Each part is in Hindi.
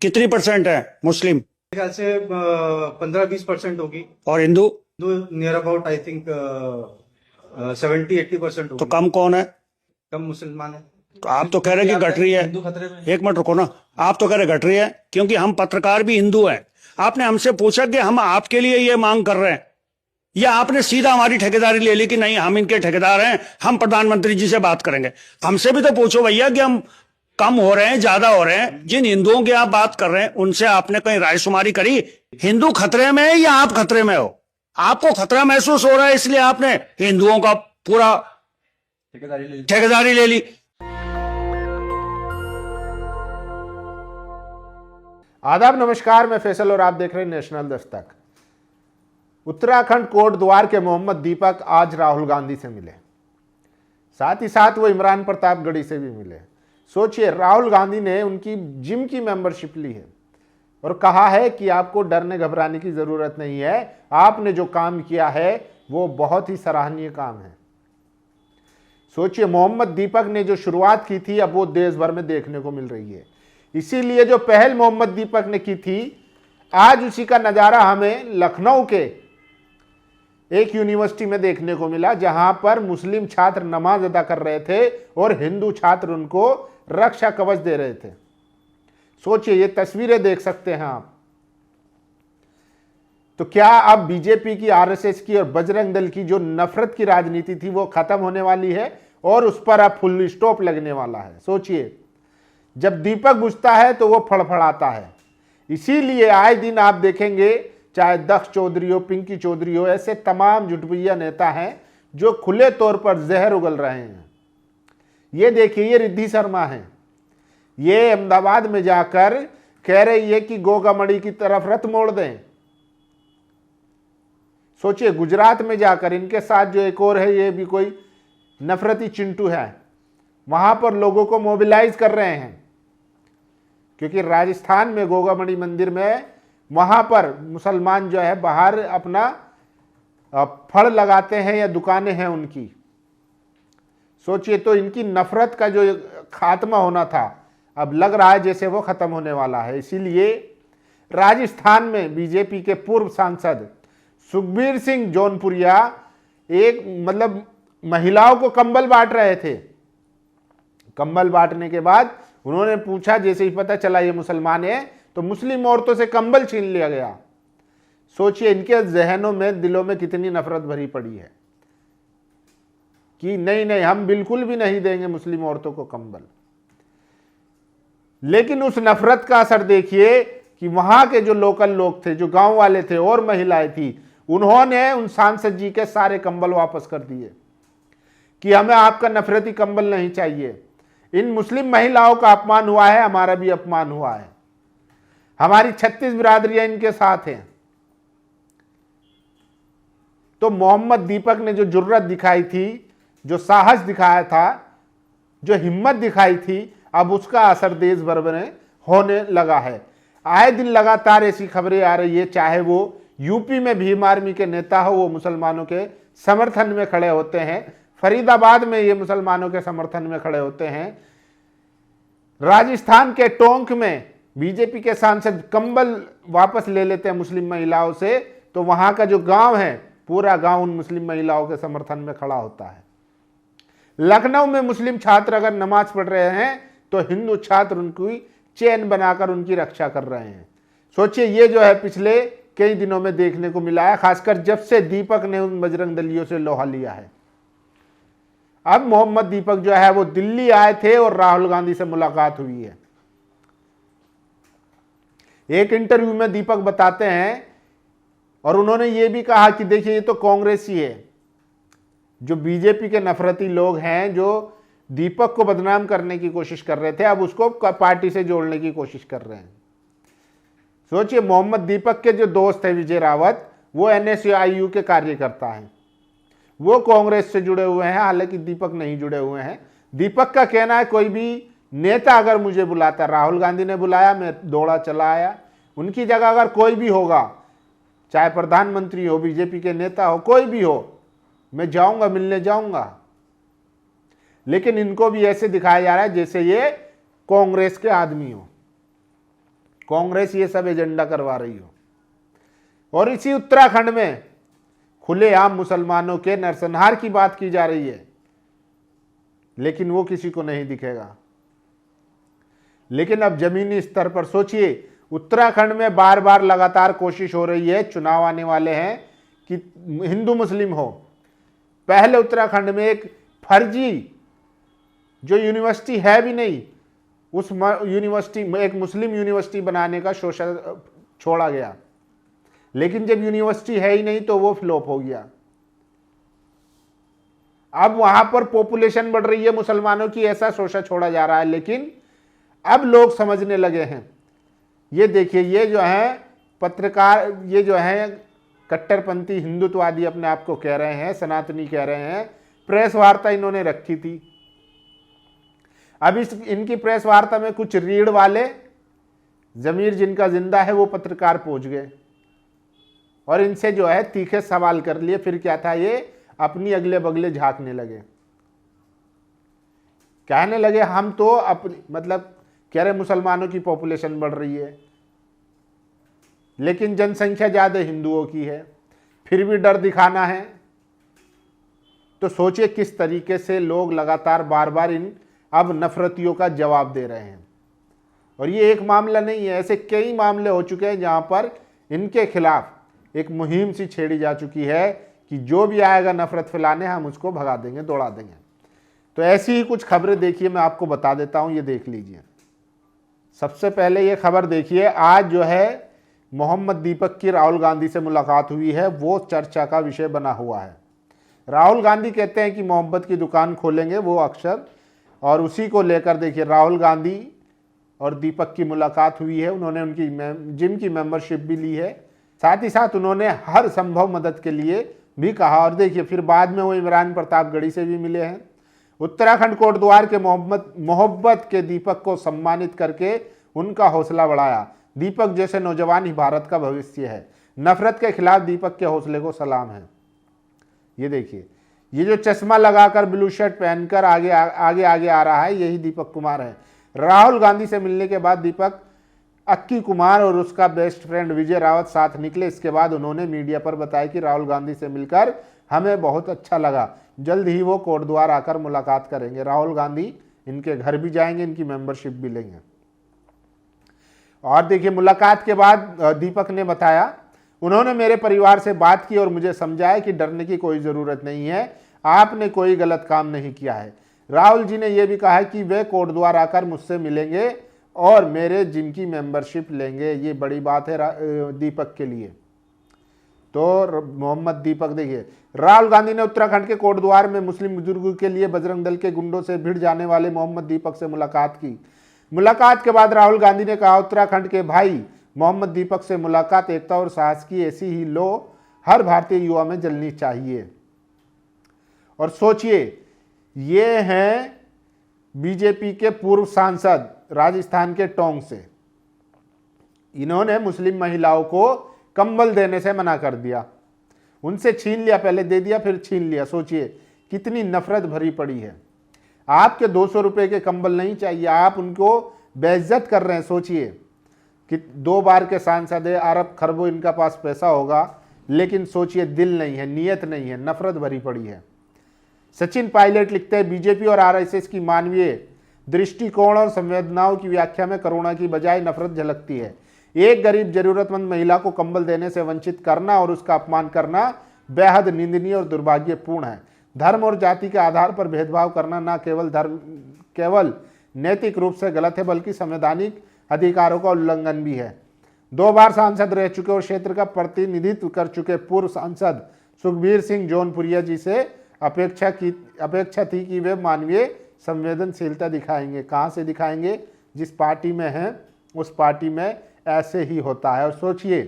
कितनी परसेंट है मुस्लिम? मेरे ख्याल से 15-20% होगी। और Hindu? Near about I think 70-80% तो होगी। कम कौन है? कम मुसलमान है। तो आप तो कह रहे हैं कि घट रही है। हिंदू खतरे में। एक मिनट रुको ना, आप तो कह रहे घट रही है क्योंकि हम पत्रकार भी हिंदू हैं। आपने हमसे पूछा कि हम आपके लिए ये मांग कर रहे हैं, या आपने सीधा हमारी ठेकेदारी ले ली कि नहीं हम इनके ठेकेदार हैं, हम प्रधानमंत्री जी से बात करेंगे? हमसे भी तो पूछो भैया कि हम कम हो रहे हैं, ज्यादा हो रहे हैं। जिन हिंदुओं की आप बात कर रहे हैं उनसे आपने कहीं रायशुमारी करी? हिंदू खतरे में है या आप खतरे में हो? आपको खतरा महसूस हो रहा है इसलिए आपने हिंदुओं का पूरा ठेकेदारी ले ली। आदाब, नमस्कार, मैं फैसल और आप देख रहे हैं नेशनल दस्तक। उत्तराखंड कोटद्वार के मोहम्मद दीपक आज राहुल गांधी से मिले, साथ ही साथ वो इमरान प्रतापगढ़ी से भी मिले। सोचिए, राहुल गांधी ने उनकी जिम की मेंबरशिप ली है और कहा है कि आपको डरने घबराने की जरूरत नहीं है, आपने जो काम किया है वो बहुत ही सराहनीय काम है। सोचिए, मोहम्मद दीपक ने जो शुरुआत की थी अब वो देश भर में देखने को मिल रही है। इसीलिए जो पहल मोहम्मद दीपक ने की थी, आज उसी का नजारा हमें लखनऊ के एक यूनिवर्सिटी में देखने को मिला, जहां पर मुस्लिम छात्र नमाज अदा कर रहे थे और हिंदू छात्र उनको रक्षा कवच दे रहे थे। सोचिए, ये तस्वीरें देख सकते हैं आप। तो क्या अब बीजेपी की, आरएसएस की और बजरंग दल की जो नफरत की राजनीति थी वो खत्म होने वाली है और उस पर अब फुल स्टॉप लगने वाला है? सोचिए, जब दीपक बुझता है तो वो फड़फड़ाता है। इसीलिए आए दिन आप देखेंगे, चाहे दक्ष चौधरी हो, पिंकी चौधरी हो, ऐसे तमाम जुटपुइया नेता हैं जो खुले तौर पर जहर उगल रहे हैं। ये देखिए, ये रिद्धि शर्मा है, ये अहमदाबाद में जाकर कह रही है कि गोगामड़ी की तरफ रथ मोड़ दें। सोचिए, गुजरात में जाकर इनके साथ जो एक और है, ये भी कोई नफरती चिंटू है, वहां पर लोगों को मोबिलाइज कर रहे हैं। क्योंकि राजस्थान में गोगामड़ी मंदिर में वहां पर मुसलमान जो है बाहर अपना फड़ लगाते हैं या दुकानें हैं उनकी। सोचिए, तो इनकी नफरत का जो खात्मा होना था अब लग रहा है जैसे वो खत्म होने वाला है। इसीलिए राजस्थान में बीजेपी के पूर्व सांसद सुखबीर सिंह जौनपुरिया एक महिलाओं को कंबल बांट रहे थे। कंबल बांटने के बाद उन्होंने पूछा, जैसे ही पता चला ये मुसलमान है, तो मुस्लिम औरतों से कंबल छीन लिया गया। सोचिए, इनके जहनों में, दिलों में कितनी नफरत भरी पड़ी है कि नहीं नहीं, हम बिल्कुल भी नहीं देंगे मुस्लिम औरतों को कंबल। लेकिन उस नफरत का असर देखिए कि वहां के जो लोकल लोग थे, जो गांव वाले थे और महिलाएं थी, उन्होंने उन सांसद जी के सारे कंबल वापस कर दिए कि हमें आपका नफरती कंबल नहीं चाहिए। इन मुस्लिम महिलाओं का अपमान हुआ है, हमारा भी अपमान हुआ है, हमारी 36 बिरादरियां इनके साथ हैं। तो मोहम्मद दीपक ने जो जुर्रत दिखाई थी, जो साहस दिखाया था, जो हिम्मत दिखाई थी, अब उसका असर देश भर में होने लगा है। आए दिन लगातार ऐसी खबरें आ रही है, चाहे वो यूपी में भीम आर्मी के नेता हो, वो मुसलमानों के समर्थन में खड़े होते हैं। फरीदाबाद में ये मुसलमानों के समर्थन में खड़े होते हैं। राजस्थान के टोंक में बीजेपी के सांसद कंबल वापस ले लेते हैं मुस्लिम महिलाओं से, तो वहां का जो गांव है, पूरा गांव उन मुस्लिम महिलाओं के समर्थन में खड़ा होता है। लखनऊ में मुस्लिम छात्र अगर नमाज पढ़ रहे हैं तो हिंदू छात्र उनकी चैन बनाकर उनकी रक्षा कर रहे हैं। सोचिए, ये जो है पिछले कई दिनों में देखने को मिला है, खासकर जब से दीपक ने उन बजरंग दलियों से लोहा लिया है। अब मोहम्मद दीपक जो है वो दिल्ली आए थे और राहुल गांधी से मुलाकात हुई है। एक इंटरव्यू में दीपक बताते हैं, और उन्होंने ये भी कहा कि देखिए, ये तो कांग्रेसी है, जो बीजेपी के नफरती लोग हैं, जो दीपक को बदनाम करने की कोशिश कर रहे थे, अब उसको पार्टी से जोड़ने की कोशिश कर रहे हैं। सोचिए, मोहम्मद दीपक के जो दोस्त है विजय रावत, वो NSAIU के कार्यकर्ता हैं, वो कांग्रेस से जुड़े हुए हैं, हालांकि दीपक नहीं जुड़े हुए हैं। दीपक का कहना है, कोई भी नेता अगर मुझे बुलाता, राहुल गांधी ने बुलाया, मैं दौड़ा चला आया, उनकी जगह अगर कोई भी होगा, चाहे प्रधानमंत्री हो, बीजेपी के नेता हो, कोई भी हो, मैं जाऊंगा, मिलने जाऊंगा। लेकिन इनको भी ऐसे दिखाया जा रहा है जैसे ये कांग्रेस के आदमी हो। कांग्रेस ये सब एजेंडा करवा रही हो। और इसी उत्तराखंड में खुलेआम मुसलमानों के नरसंहार की बात की जा रही है, लेकिन वो किसी को नहीं दिखेगा। लेकिन अब जमीनी स्तर पर सोचिए, उत्तराखंड में बार बार लगातार कोशिश हो रही है, चुनाव आने वाले हैं, कि हिंदू मुस्लिम हो। पहले उत्तराखंड में एक फर्जी जो यूनिवर्सिटी है भी नहीं, उस यूनिवर्सिटी में एक मुस्लिम यूनिवर्सिटी बनाने का शोषण छोड़ा गया, लेकिन जब यूनिवर्सिटी है ही नहीं तो वो फ्लॉप हो गया। अब वहां पर पॉपुलेशन बढ़ रही है मुसलमानों की, ऐसा शोषण छोड़ा जा रहा है, लेकिन अब लोग समझने लगे हैं। ये देखिए, ये जो है पत्रकार, ये जो है कट्टरपंथी हिंदुत्ववादी अपने आप को कह रहे हैं, सनातनी कह रहे हैं, प्रेस वार्ता इन्होंने रखी थी। अब इनकी प्रेस वार्ता में कुछ रीढ़ वाले, जमीर जिनका जिंदा है, वो पत्रकार पहुंच गए और इनसे जो है तीखे सवाल कर लिए। फिर क्या था, ये अपनी अगले बगले झांकने लगे, कहने लगे हम तो अपनी, मतलब कह रहे मुसलमानों की पॉपुलेशन बढ़ रही है, लेकिन जनसंख्या ज्यादा हिंदुओं की है, फिर भी डर दिखाना है। तो सोचिए किस तरीके से लोग लगातार बार बार इन अब नफरतियों का जवाब दे रहे हैं। और ये एक मामला नहीं है, ऐसे कई मामले हो चुके हैं जहां पर इनके खिलाफ एक मुहिम सी छेड़ी जा चुकी है कि जो भी आएगा नफरत फैलाने, हम उसको भगा देंगे, दौड़ा देंगे। तो ऐसी ही कुछ खबरें देखिए, मैं आपको बता देता हूं, ये देख लीजिए। सबसे पहले ये खबर देखिए, आज जो है मोहम्मद दीपक की राहुल गांधी से मुलाकात हुई है, वो चर्चा का विषय बना हुआ है। राहुल गांधी कहते हैं कि मोहब्बत की दुकान खोलेंगे वो अक्सर, और उसी को लेकर देखिए राहुल गांधी और दीपक की मुलाकात हुई है। उन्होंने उनकी जिम की मेंबरशिप भी ली है, साथ ही साथ उन्होंने हर संभव मदद के लिए भी कहा। और देखिए फिर बाद में वो इमरान प्रतापगढ़ी से भी मिले हैं। उत्तराखंड कोटद्वार के मोहब्बत के दीपक को सम्मानित करके उनका हौसला बढ़ाया। दीपक जैसे नौजवान ही भारत का भविष्य है। नफरत के खिलाफ दीपक के हौसले को सलाम है। ये देखिए, ये जो चश्मा लगाकर ब्लू शर्ट पहनकर आगे आ रहा है, यही दीपक कुमार है। राहुल गांधी से मिलने के बाद दीपक अक्की कुमार और उसका बेस्ट फ्रेंड विजय रावत साथ निकले। इसके बाद उन्होंने मीडिया पर बताया कि राहुल गांधी से मिलकर हमें बहुत अच्छा लगा, जल्द ही वो कोटद्वार आकर मुलाकात करेंगे। राहुल गांधी इनके घर भी जाएंगे, इनकी मेंबरशिप भी लेंगे। और देखिए मुलाकात के बाद दीपक ने बताया, उन्होंने मेरे परिवार से बात की और मुझे समझाया कि डरने की कोई ज़रूरत नहीं है, आपने कोई गलत काम नहीं किया है। राहुल जी ने यह भी कहा कि वे कोटद्वार आकर मुझसे मिलेंगे और मेरे जिम की मेंबरशिप लेंगे। ये बड़ी बात है दीपक के लिए। तो मोहम्मद दीपक देखिए, राहुल गांधी ने उत्तराखंड के कोटद्वार में मुस्लिम बुजुर्गों के लिए बजरंग दल के गुंडों से भिड़ जाने वाले मोहम्मद दीपक से मुलाकात की। मुलाकात के बाद राहुल गांधी ने कहा, उत्तराखंड के भाई मोहम्मद दीपक से मुलाकात एकता और साहस की ऐसी ही लो हर भारतीय युवा में जलनी चाहिए। और सोचिए, ये हैं बीजेपी के पूर्व सांसद राजस्थान के टोंक से। इन्होंने मुस्लिम महिलाओं को कंबल देने से मना कर दिया, उनसे छीन लिया, पहले दे दिया फिर छीन लिया। सोचिए कितनी नफरत भरी पड़ी है। आपके 200 रुपए के कंबल नहीं चाहिए, आप उनको बेइज्जत कर रहे हैं। सोचिए कि 2 बार के सांसद है, अरब खरबों इनका पास पैसा होगा, लेकिन सोचिए दिल नहीं है, नीयत नहीं है, नफरत भरी पड़ी है। सचिन पायलट लिखते हैं, बीजेपी और आरएसएस की मानवीय दृष्टिकोण और संवेदनाओं की व्याख्या में करुणा की बजाय नफरत झलकती है। एक गरीब जरूरतमंद महिला को कंबल देने से वंचित करना और उसका अपमान करना बेहद निंदनीय और दुर्भाग्यपूर्ण है। धर्म और जाति के आधार पर भेदभाव करना न केवल नैतिक रूप से गलत है, बल्कि संवैधानिक अधिकारों का उल्लंघन भी है। 2 बार सांसद रह चुके और क्षेत्र का प्रतिनिधित्व कर चुके पूर्व सांसद सुखबीर सिंह जौनपुरिया जी से अपेक्षा थी कि वे मानवीय संवेदनशीलता दिखाएंगे। कहाँ से दिखाएंगे? जिस पार्टी में हैं उस पार्टी में ऐसे ही होता है। और सोचिए,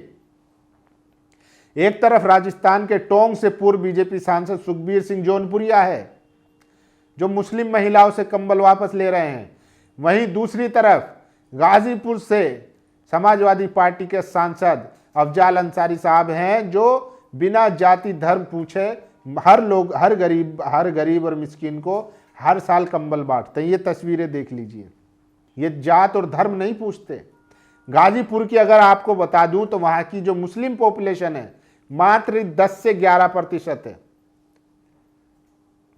एक तरफ राजस्थान के टोंक से पूर्व बीजेपी सांसद सुखबीर सिंह जौनपुरिया है जो मुस्लिम महिलाओं से कंबल वापस ले रहे हैं, वहीं दूसरी तरफ गाजीपुर से समाजवादी पार्टी के सांसद अफजाल अंसारी साहब हैं जो बिना जाति धर्म पूछे हर गरीब और मिस्कीन को हर साल कंबल बांटते हैं। ये तस्वीरें देख लीजिए, ये जात और धर्म नहीं पूछते। गाजीपुर की अगर आपको बता दूं तो वहां की जो मुस्लिम पॉपुलेशन है मात्र 10 से 11% है,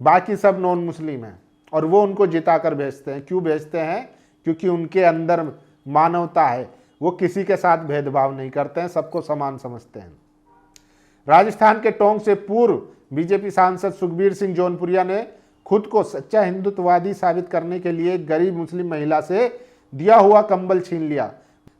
बाकी सब नॉन मुस्लिम हैं और वो उनको जिताकर भेजते हैं। क्यों भेजते हैं? क्योंकि उनके अंदर मानवता है, वो किसी के साथ भेदभाव नहीं करते हैं, सबको समान समझते हैं। राजस्थान के टोंक से पूर्व बीजेपी सांसद सुखबीर सिंह जौनपुरिया ने खुद को सच्चा हिंदुत्ववादी साबित करने के लिए एक गरीब मुस्लिम महिला से दिया हुआ कंबल छीन लिया।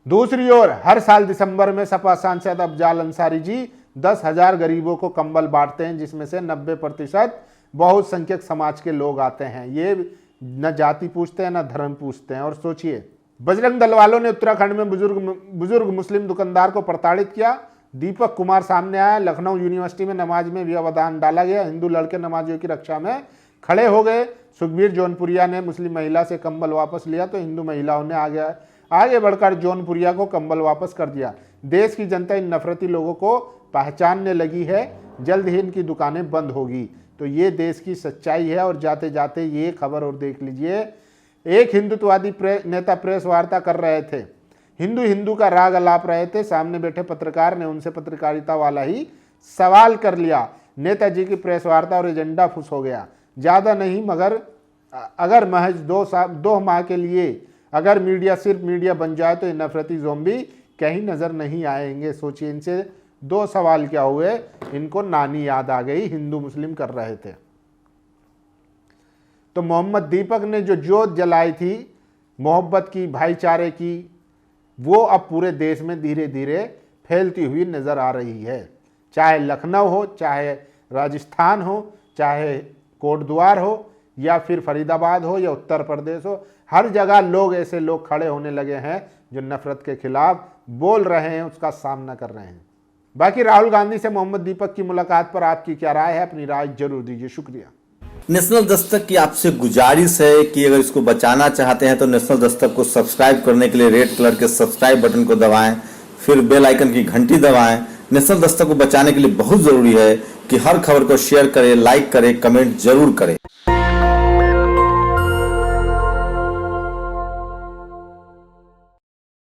दूसरी ओर हर साल दिसंबर में सपा सांसद अफजाल अंसारी जी 10,000 गरीबों को कंबल बांटते हैं, जिसमें से 90% बहुसंख्यक समाज के लोग आते हैं। ये न जाति पूछते हैं न धर्म पूछते हैं। और सोचिए, बजरंग दल वालों ने उत्तराखंड में बुजुर्ग मुस्लिम दुकानदार को प्रताड़ित किया। दीपक कुमार सामने आया। लखनऊ यूनिवर्सिटी में नमाज में व्यवधान डाला गया। हिंदू लड़के नमाजियों की रक्षा में खड़े हो गए। सुखबीर जौनपुरिया ने मुस्लिम महिला से कंबल वापस लिया तो हिंदू महिलाओं ने आगे बढ़कर जौनपुरिया को कंबल वापस कर दिया। देश की जनता इन नफरती लोगों को पहचानने लगी है। जल्द ही इनकी दुकानें बंद होगी। तो ये देश की सच्चाई है। और जाते जाते ये खबर और देख लीजिए, एक हिंदुत्ववादी नेता प्रेस वार्ता कर रहे थे, हिंदू का राग अलाप रहे थे। सामने बैठे पत्रकार ने उनसे पत्रकारिता वाला ही सवाल कर लिया। नेताजी की प्रेस वार्ता और एजेंडा फुस हो गया। ज़्यादा नहीं, मगर अगर महज 2 माह के लिए अगर मीडिया सिर्फ मीडिया बन जाए तो ये नफरती ज़ोंबी कहीं नज़र नहीं आएंगे। सोचिए, इनसे 2 सवाल क्या हुए, इनको नानी याद आ गई, हिंदू मुस्लिम कर रहे थे। तो मोहम्मद दीपक ने जो जोत जलाई थी मोहब्बत की, भाईचारे की, वो अब पूरे देश में धीरे धीरे फैलती हुई नज़र आ रही है। चाहे लखनऊ हो, चाहे राजस्थान हो, चाहे कोटद्वार हो, या फिर फरीदाबाद हो, या उत्तर प्रदेश हो, हर जगह लोग ऐसे लोग खड़े होने लगे हैं जो नफरत के खिलाफ बोल रहे हैं, उसका सामना कर रहे हैं। बाकी राहुल गांधी से मोहम्मद दीपक की मुलाकात पर आपकी क्या राय है? अपनी राय जरूर दीजिए। शुक्रिया। नेशनल दस्तक की आपसे गुजारिश है कि अगर इसको बचाना चाहते हैं तो नेशनल दस्तक को सब्सक्राइब करने के लिए रेड कलर के सब्सक्राइब बटन को दबाएं, फिर बेल आइकन की घंटी दबाएं। नेशनल दस्तक को बचाने के लिए बहुत जरूरी है कि हर खबर को शेयर करें, लाइक करें, कमेंट जरूर करें।